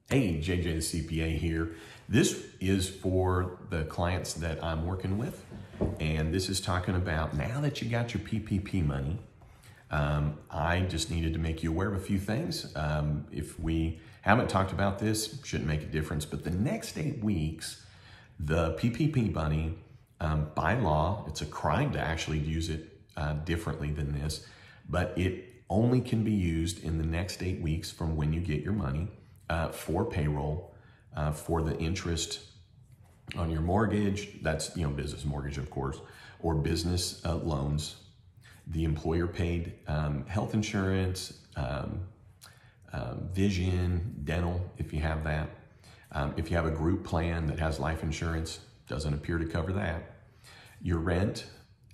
Hey, JJ the CPA here. This is for the clients that I'm working with, and this is talking about now that you got your PPP money. I just needed to make you aware of a few things. If we haven't talked about this, shouldn't make a difference, but the next 8 weeks, the PPP money, by law, it's a crime to actually use it differently than this, but it only can be used in the next 8 weeks from when you get your money for payroll, for the interest on your mortgage. That's, business mortgage, of course, or business loans, the employer paid health insurance, vision, dental, if you have that. If you have a group plan that has life insurance, doesn't appear to cover that. Your rent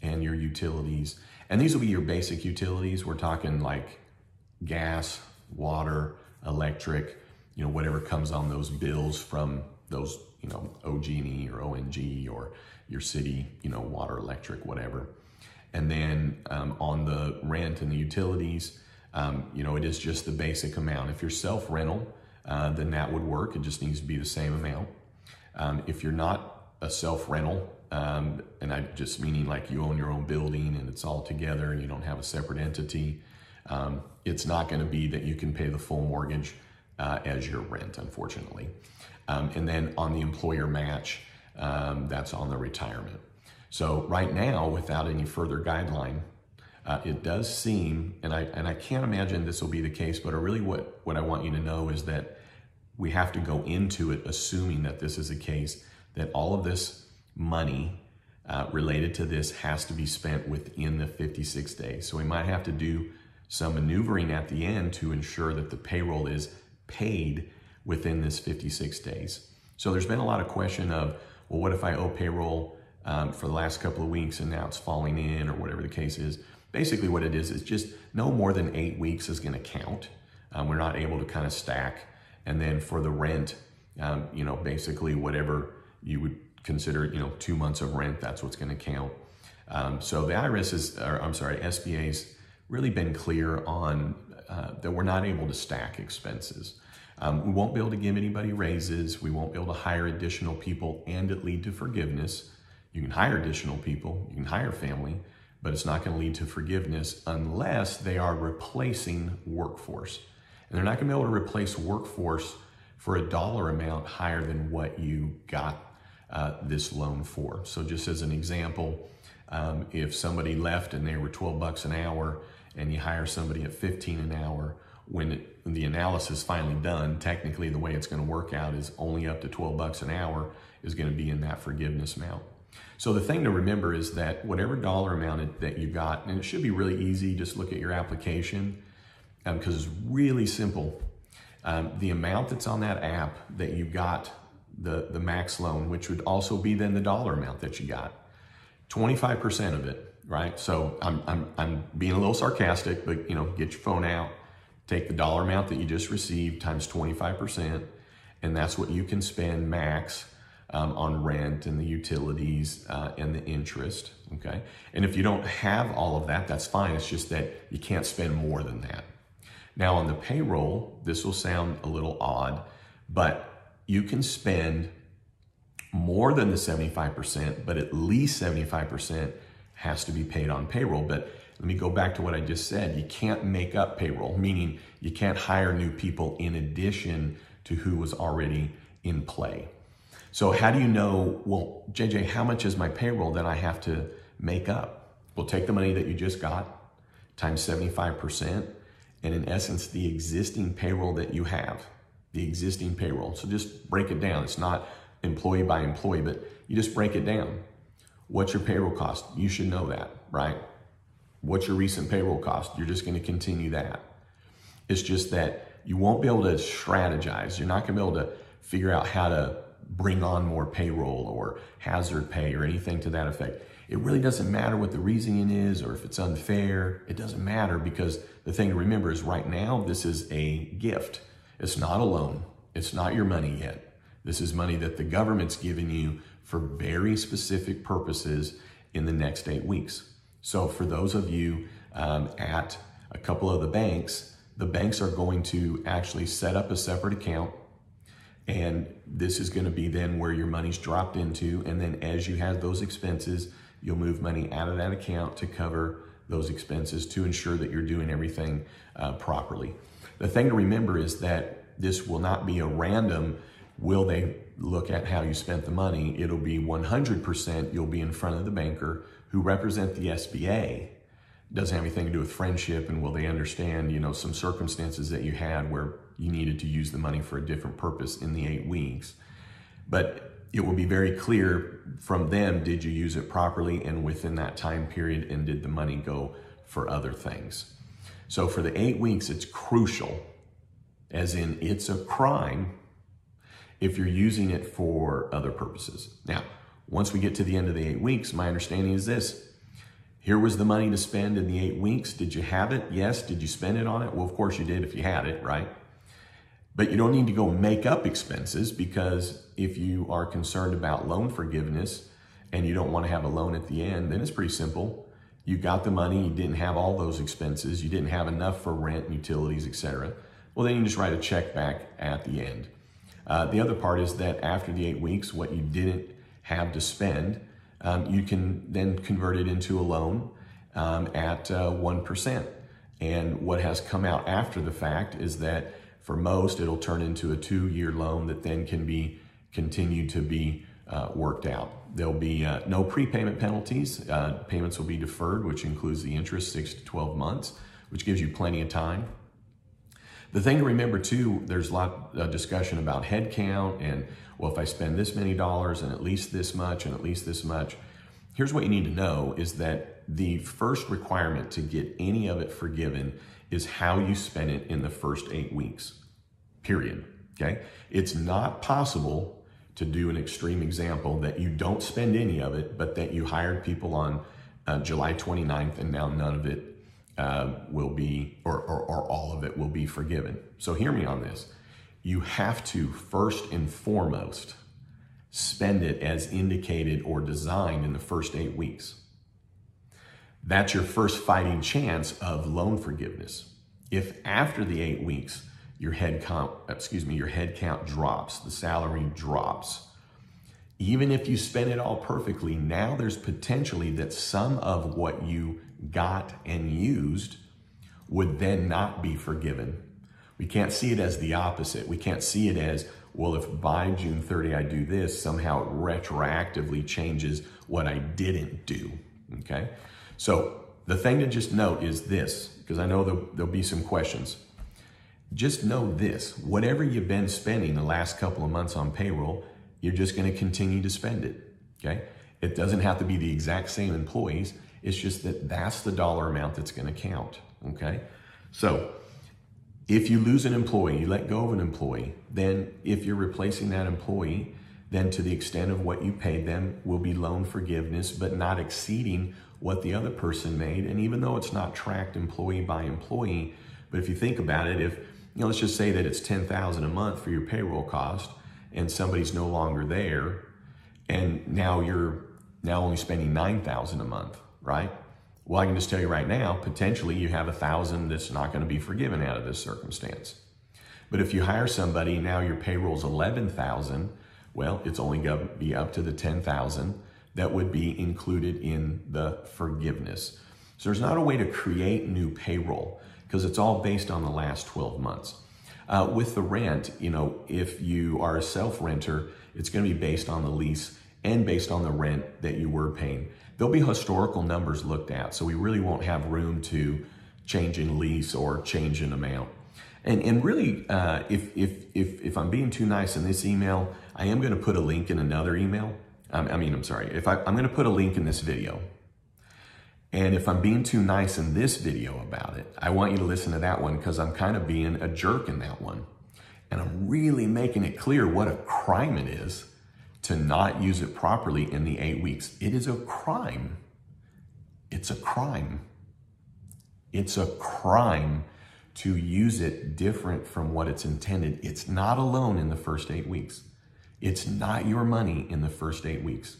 and your utilities. And these will be your basic utilities. We're talking like gas, water, electric, whatever comes on those bills from those, OG&E or ONG or your city, water, electric, whatever. And then on the rent and the utilities, it is just the basic amount. If you're self-rental, then that would work. It just needs to be the same amount. If you're not a self-rental, and I just meaning like you own your own building and it's all together and you don't have a separate entity, it's not going to be that you can pay the full mortgage as your rent, unfortunately. And then on the employer match, that's on the retirement. So right now, without any further guideline, it does seem, and I can't imagine this will be the case, but really what I want you to know is that we have to go into it assuming that this is the case, that all of this money related to this has to be spent within the 56 days. So we might have to do some maneuvering at the end to ensure that the payroll is paid within this 56 days. So there's been a lot of question of, well, what if I owe payroll for the last couple of weeks and now it's falling in or whatever the case is. Basically what it is just no more than 8 weeks is going to count. We're not able to kind of stack. And then for the rent, basically whatever you would consider, 2 months of rent, that's what's going to count. So the SBA's really been clear on that we're not able to stack expenses. We won't be able to give anybody raises. We won't be able to hire additional people and it lead to forgiveness. You can hire additional people, you can hire family, but it's not going to lead to forgiveness unless they are replacing workforce. And they're not going to be able to replace workforce for a dollar amount higher than what you got this loan for. So just as an example, if somebody left and they were 12 bucks an hour and you hire somebody at 15 an hour, when the analysis is finally done, technically the way it's going to work out is only up to 12 bucks an hour is going to be in that forgiveness amount. So the thing to remember is that whatever dollar amount that you got, and it should be really easy, just look at your application because it's really simple. The amount that's on that app that you got, the max loan, which would also be then the dollar amount that you got, 25% of it, right? So I'm being a little sarcastic, but get your phone out, take the dollar amount that you just received times 25%, and that's what you can spend max on rent and the utilities and the interest, okay? And if you don't have all of that, that's fine. It's just that you can't spend more than that. Now on the payroll, this will sound a little odd, but you can spend more than the 75%, but at least 75% has to be paid on payroll. But let me go back to what I just said. You can't make up payroll, meaning you can't hire new people in addition to who was already in play. So how do you know, well, JJ, how much is my payroll that I have to make up? Well, take the money that you just got times 75%, and in essence, the existing payroll that you have, the existing payroll. So just break it down. It's not employee by employee, but you just break it down. What's your payroll cost? You should know that, right? What's your recent payroll cost? You're just going to continue that. It's just that you won't be able to strategize. You're not going to be able to figure out how to bring on more payroll or hazard pay or anything to that effect. It really doesn't matter what the reasoning is or if it's unfair. It doesn't matter because the thing to remember is right now, this is a gift. It's not a loan. It's not your money yet. This is money that the government's giving you for very specific purposes in the next 8 weeks. So for those of you at a couple of the banks are going to actually set up a separate account And this is going to be then where your money's dropped into. And then as you have those expenses, you'll move money out of that account to cover those expenses to ensure that you're doing everything properly. The thing to remember is that this will not be a random, will they look at how you spent the money? It'll be 100% you'll be in front of the banker who represent the SBA. Doesn't have anything to do with friendship, and will they understand, some circumstances that you had where you needed to use the money for a different purpose in the 8 weeks. But it will be very clear from them, did you use it properly and within that time period, and did the money go for other things? So for the 8 weeks, it's crucial, as in it's a crime if you're using it for other purposes. Now, once we get to the end of the 8 weeks, my understanding is this. Here was the money to spend in the 8 weeks. Did you have it? Yes. Did you spend it on it? Well, of course you did if you had it, right? But you don't need to go make up expenses, because if you are concerned about loan forgiveness and you don't want to have a loan at the end, then it's pretty simple. You got the money, you didn't have all those expenses, you didn't have enough for rent, utilities, etc. Well, then you just write a check back at the end. The other part is that after the 8 weeks, what you didn't have to spend, you can then convert it into a loan at 1%. And what has come out after the fact is that for most, it'll turn into a 2-year loan that then can be continued to be worked out. There'll be no prepayment penalties. Payments will be deferred, which includes the interest, 6 to 12 months, which gives you plenty of time. The thing to remember too, there's a lot of discussion about head count and, well, if I spend this many dollars and at least this much and at least this much. Here's what you need to know is that the first requirement to get any of it forgiven is how you spend it in the first 8 weeks, period, okay? It's not possible to do an extreme example that you don't spend any of it, but that you hired people on July 29th and now none of it will be, or all of it will be forgiven. So hear me on this. You have to first and foremost spend it as indicated or designed in the first 8 weeks. That's your first fighting chance of loan forgiveness. If after the 8 weeks, your head count drops, the salary drops, even if you spend it all perfectly, now there's potentially that some of what you got and used would then not be forgiven. We can't see it as the opposite. We can't see it as, well, if by June 30 I do this, somehow it retroactively changes what I didn't do, okay? So the thing to just note is this, because I know there'll be some questions. Just know this, whatever you've been spending the last couple of months on payroll, you're just going to continue to spend it, okay? It doesn't have to be the exact same employees. It's just that that's the dollar amount that's going to count, okay? So if you lose an employee, you let go of an employee, then if you're replacing that employee, then to the extent of what you paid them will be loan forgiveness, but not exceeding what the other person made. And even though it's not tracked employee by employee, but if you think about it, if, let's just say that it's $10,000 a month for your payroll cost and somebody's no longer there, and now you're only spending $9,000 a month, right? Well, I can just tell you right now, potentially you have $1,000 that's not going to be forgiven out of this circumstance. But if you hire somebody, now your payroll's $11,000, well, it's only going to be up to the $10,000 that would be included in the forgiveness. So there's not a way to create new payroll because it's all based on the last 12 months. With the rent, if you are a self-renter, it's going to be based on the lease and based on the rent that you were paying. There'll be historical numbers looked at, so we really won't have room to change in lease or change in amount. And really, if I'm being too nice in this email, I am going to put a link in another email. I'm going to put a link in this video. And if I'm being too nice in this video about it, I want you to listen to that one because I'm kind of being a jerk in that one. And I'm really making it clear what a crime it is to not use it properly in the 8 weeks. It is a crime. It's a crime. It's a crime to use it different from what it's intended. It's not a loan in the first 8 weeks. It's not your money in the first 8 weeks.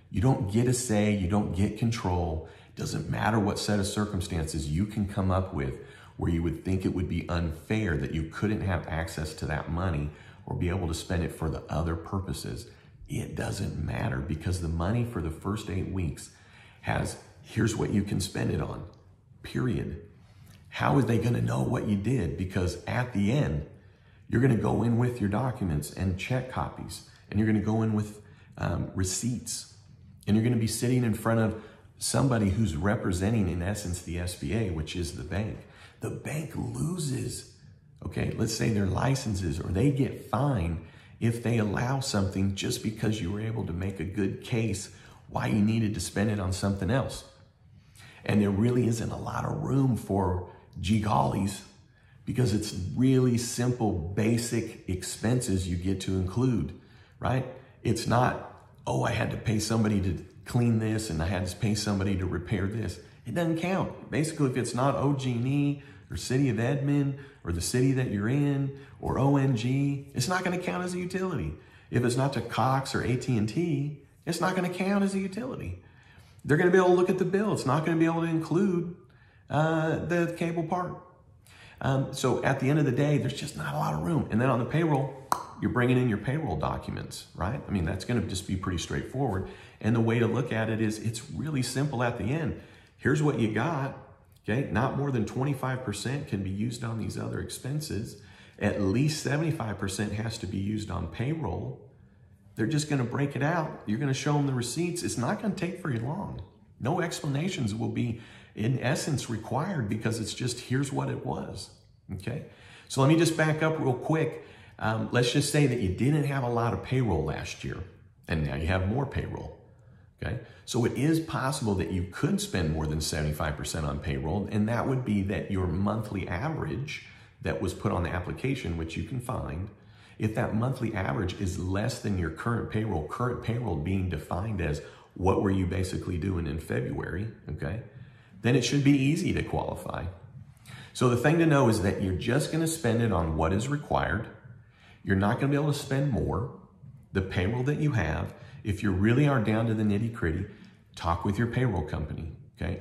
You don't get a say, you don't get control. It doesn't matter what set of circumstances you can come up with where you would think it would be unfair that you couldn't have access to that money or be able to spend it for the other purposes. It doesn't matter, because the money for the first 8 weeks has, here's what you can spend it on, period. How are they going to know what you did? Because at the end, you're going to go in with your documents and check copies, and you're going to go in with receipts, and you're going to be sitting in front of somebody who's representing, in essence, the SBA, which is the bank. The bank loses, okay? Let's say their licenses, or they get fined if they allow something just because you were able to make a good case why you needed to spend it on something else. And there really isn't a lot of room for gee gollies, because it's really simple, basic expenses you get to include, right? It's not, oh, I had to pay somebody to clean this and I had to pay somebody to repair this. It doesn't count. Basically, if it's not OG&E or City of Edmond or the city that you're in or ONG, it's not going to count as a utility. If it's not to Cox or AT&T, it's not going to count as a utility. They're going to be able to look at the bill. It's not going to be able to include the cable part. So at the end of the day, there's just not a lot of room. And then on the payroll, you're bringing in your payroll documents, right? I mean, that's going to just be pretty straightforward. And the way to look at it is it's really simple at the end. Here's what you got, okay? Not more than 25% can be used on these other expenses. At least 75% has to be used on payroll. They're just going to break it out. You're going to show them the receipts. It's not going to take very long. No explanations will be, in essence, required, because it's just, here's what it was, okay? So let me just back up real quick. Let's just say that you didn't have a lot of payroll last year, and now you have more payroll, okay? So it is possible that you could spend more than 75% on payroll, and that would be that your monthly average that was put on the application, which you can find, if that monthly average is less than your current payroll being defined as what were you basically doing in February, okay, then it should be easy to qualify. So the thing to know is that you're just going to spend it on what is required. You're not going to be able to spend more. The payroll that you have, if you really are down to the nitty-gritty, talk with your payroll company, okay?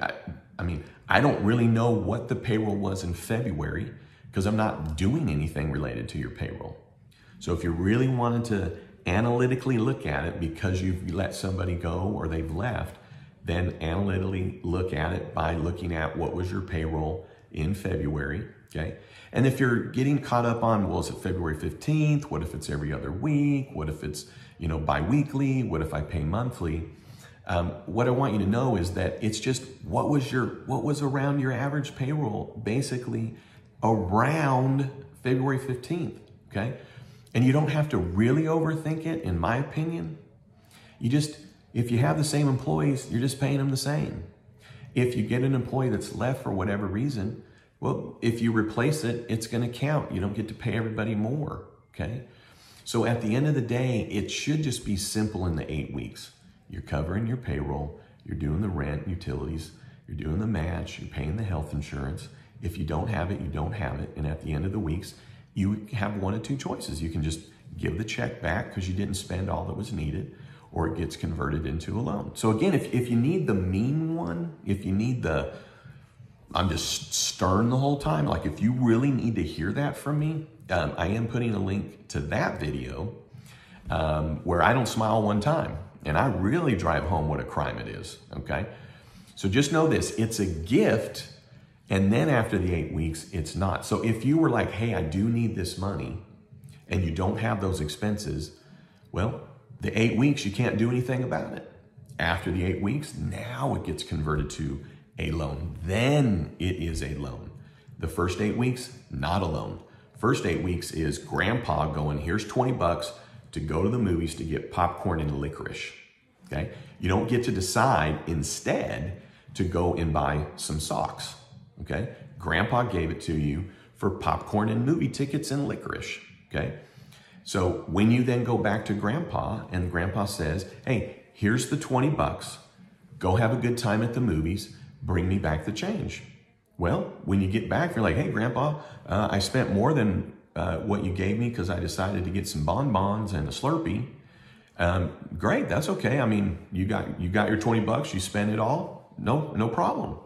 I mean, I don't really know what the payroll was in February because I'm not doing anything related to your payroll. So if you really wanted to analytically look at it because you've let somebody go or they've left, then analytically look at it by looking at what was your payroll in February, okay? And if you're getting caught up on, well, is it February 15th? What if it's every other week? What if it's, you know, bi-weekly? What if I pay monthly? What I want you to know is that it's just what was around your average payroll basically around February 15th, okay? And you don't have to really overthink it, in my opinion. You just, if you have the same employees, you're just paying them the same. If you get an employee that's left for whatever reason, well, if you replace it, it's going to count. You don't get to pay everybody more, okay? So at the end of the day, it should just be simple in the 8 weeks. You're covering your payroll, you're doing the rent, utilities, you're doing the match, you're paying the health insurance. If you don't have it, you don't have it. And at the end of the weeks, you have one of two choices. You can just give the check back because you didn't spend all that was needed, or it gets converted into a loan. So again, if you need the mean one, if you need the, I'm just stern the whole time, like if you really need to hear that from me, I am putting a link to that video where I don't smile one time. And I really drive home what a crime it is, okay? So just know this, it's a gift, and then after the 8 weeks, it's not. So if you were like, hey, I do need this money, and you don't have those expenses, well, the 8 weeks, you can't do anything about it. After the 8 weeks, now it gets converted to a loan. Then it is a loan. The first 8 weeks, not a loan. First 8 weeks is grandpa going, here's 20 bucks to go to the movies to get popcorn and licorice, okay? You don't get to decide instead to go and buy some socks, okay? Grandpa gave it to you for popcorn and movie tickets and licorice, okay? So when you then go back to grandpa and grandpa says, hey, here's the 20 bucks, go have a good time at the movies, bring me back the change. Well, when you get back, you're like, hey, grandpa, I spent more than what you gave me because I decided to get some bonbons and a Slurpee. Great, that's okay. I mean, you got your 20 bucks, you spend it all, no problem.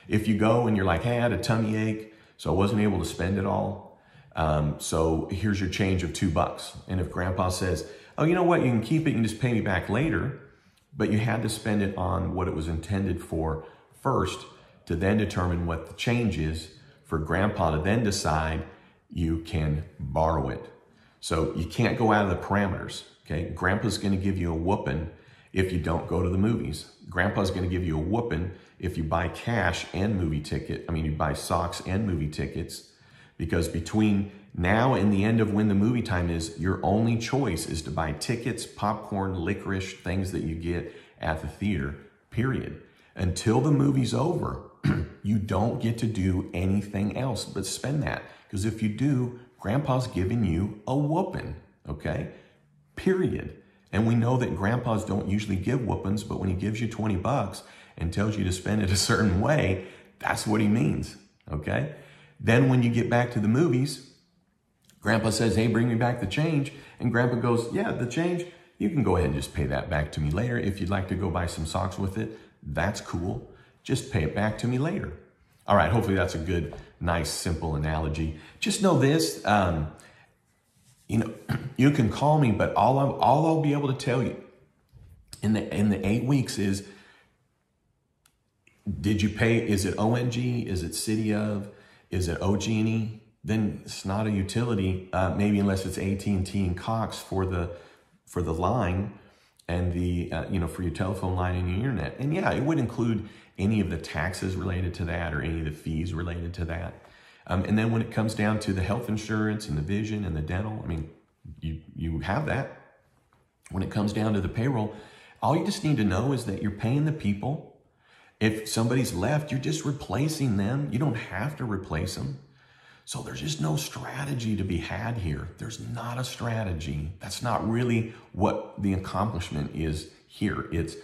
If you go and you're like, hey, I had a tummy ache, so I wasn't able to spend it all, So here's your change of $2. And if grandpa says, oh, you know what, you can keep it, you can just pay me back later, but you had to spend it on what it was intended for first to then determine what the change is for grandpa to then decide you can borrow it. So you can't go out of the parameters, okay? Grandpa's gonna give you a whooping if you don't go to the movies. Grandpa's gonna give you a whooping if you buy cash and you buy socks and movie tickets, because between now and the end of when the movie time is, your only choice is to buy tickets, popcorn, licorice, things that you get at the theater, period. Until the movie's over, you don't get to do anything else but spend that. Because if you do, grandpa's giving you a whooping, okay? Period. And we know that grandpas don't usually give whoopings, but when he gives you $20 and tells you to spend it a certain way, that's what he means, okay? Then when you get back to the movies, grandpa says, hey, bring me back the change. And grandpa goes, yeah, the change, you can go ahead and just pay that back to me later. If you'd like to go buy some socks with it, that's cool. Just pay it back to me later. All right, hopefully that's a good, nice, simple analogy. Just know this, you can call me, but all I'll be able to tell you in the 8 weeks is, did you pay, is it ONG, is it City of, is it OG&E? Then it's not a utility, maybe unless it's AT&T and Cox for the line and the, for your telephone line and your internet. And yeah, it would include any of the taxes related to that or any of the fees related to that. And then when it comes down to the health insurance and the vision and the dental, I mean, you have that. When it comes down to the payroll, all you just need to know is that you're paying the people. If somebody's left, you're just replacing them. You don't have to replace them. So there's just no strategy to be had here. There's not a strategy. That's not really what the accomplishment is here. It's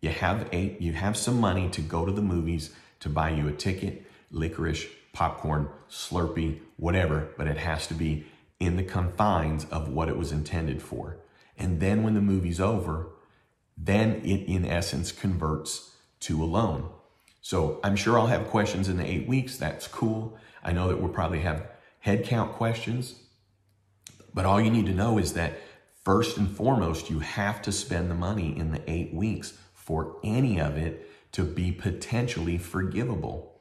you have some money to go to the movies, to buy you a ticket, licorice, popcorn, Slurpee, whatever, but it has to be in the confines of what it was intended for. And then when the movie's over, then it in essence converts to a loan. So I'm sure I'll have questions in the 8 weeks. That's cool. I know that we'll probably have head count questions, but all you need to know is that first and foremost, you have to spend the money in the 8 weeks for any of it to be potentially forgivable.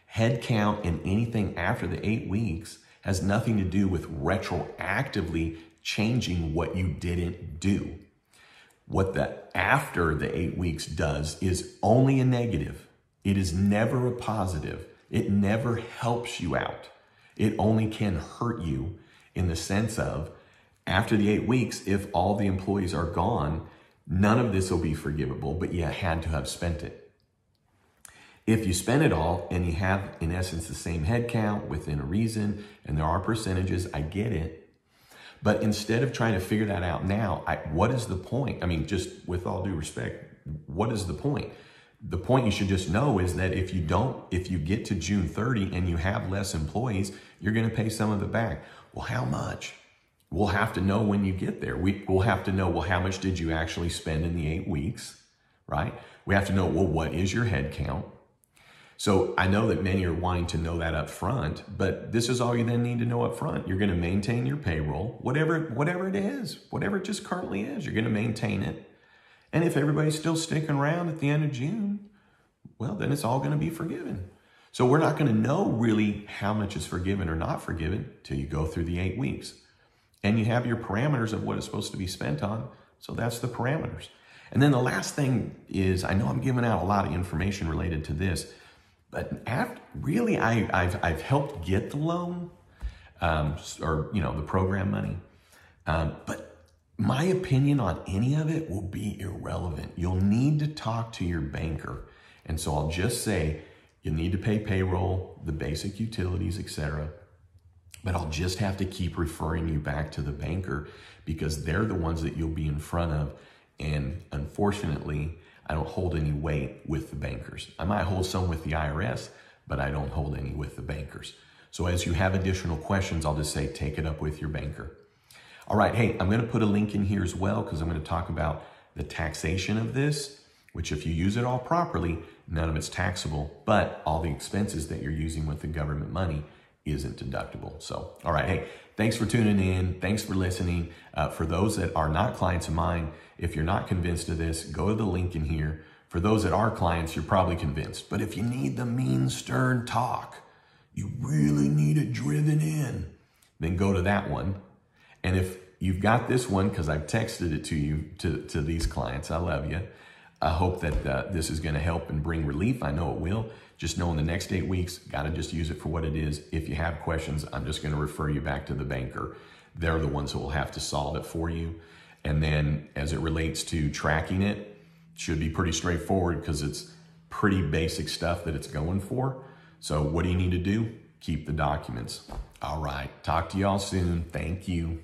Head count and anything after the 8 weeks has nothing to do with retroactively changing what you didn't do. What the after the 8 weeks does is only a negative. It is never a positive. It never helps you out. It only can hurt you in the sense of after the 8 weeks, if all the employees are gone, none of this will be forgivable, but you had to have spent it. If you spend it all and you have, in essence, the same head count within a reason, and there are percentages, I get it. But instead of trying to figure that out now, what is the point? I mean, just with all due respect, what is the point? The point you should just know is that if you get to June 30 and you have less employees, you're going to pay some of it back. Well, how much? We'll have to know when you get there. We'll have to know, well, how much did you actually spend in the 8 weeks, right? We have to know, well, what is your head count? So I know that many are wanting to know that up front, but this is all you then need to know up front. You're going to maintain your payroll, whatever it is, whatever it just currently is, you're going to maintain it. And if everybody's still sticking around at the end of June, well, then it's all going to be forgiven. So we're not going to know really how much is forgiven or not forgiven till you go through the 8 weeks. And you have your parameters of what it's supposed to be spent on. So that's the parameters. And then the last thing is, I know I'm giving out a lot of information related to this, but really I've helped get the loan or the program money. But my opinion on any of it will be irrelevant. You'll need to talk to your banker. And so I'll just say, you need to pay payroll, the basic utilities, etc. But I'll just have to keep referring you back to the banker because they're the ones that you'll be in front of. And unfortunately, I don't hold any weight with the bankers. I might hold some with the IRS, but I don't hold any with the bankers. So as you have additional questions, I'll just say, take it up with your banker. All right, hey, I'm going to put a link in here as well because I'm going to talk about the taxation of this, which if you use it all properly, none of it's taxable, but all the expenses that you're using with the government money isn't deductible. So, all right. Hey, thanks for tuning in. Thanks for listening. For those that are not clients of mine, if you're not convinced of this, go to the link in here. For those that are clients, you're probably convinced. But if you need the mean, stern talk, you really need it driven in, then go to that one. And if you've got this one, because I've texted it to you, to these clients, I love you. I hope that this is going to help and bring relief. I know it will. Just know in the next 8 weeks, got to just use it for what it is. If you have questions, I'm just going to refer you back to the banker. They're the ones who will have to solve it for you. And then as it relates to tracking it, should be pretty straightforward because it's pretty basic stuff that it's going for. So what do you need to do? Keep the documents. All right. Talk to y'all soon. Thank you.